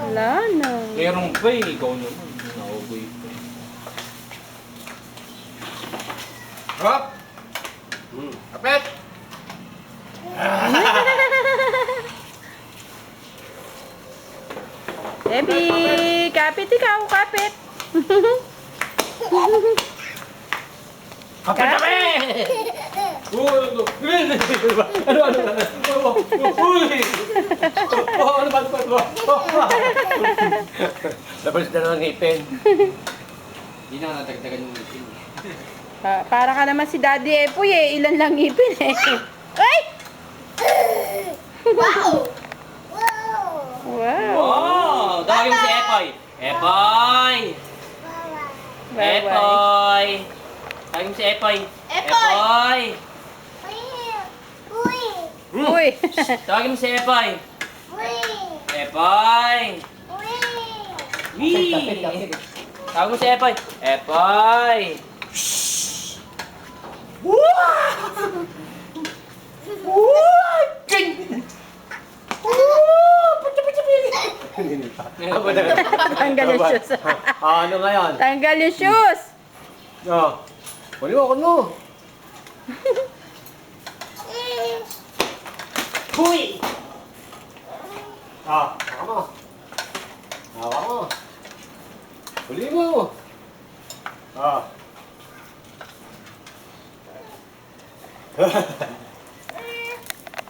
Wala na. Meron pa eh. Ikaw naman. Nauboy pa eh. Hop! Kapit! Debbie, kapit ikaw, kapit. Kapit kami! Ano? Labas na ng ngipin. Hindi na natagdagan yung ngipin. Para ka naman si Daddy Epoy eh. Ilan lang ngipin eh. Ay! Wow! Wow! Wow! Tawagin mo si Epoy! Epoy! Bye-bye. Epoy! Tawagin mo si Epoy! Epoy! Uy! Tawagin mo si Epoy! Epoy! Wee! Tawagin mo si Epoy! Epoy! Tanggal yung shoes. Ano ngayon? Tanggal yung shoes. Oh. Kunin mo, kunin mo. Huy! Haka mo. Haka mo. Huli mo.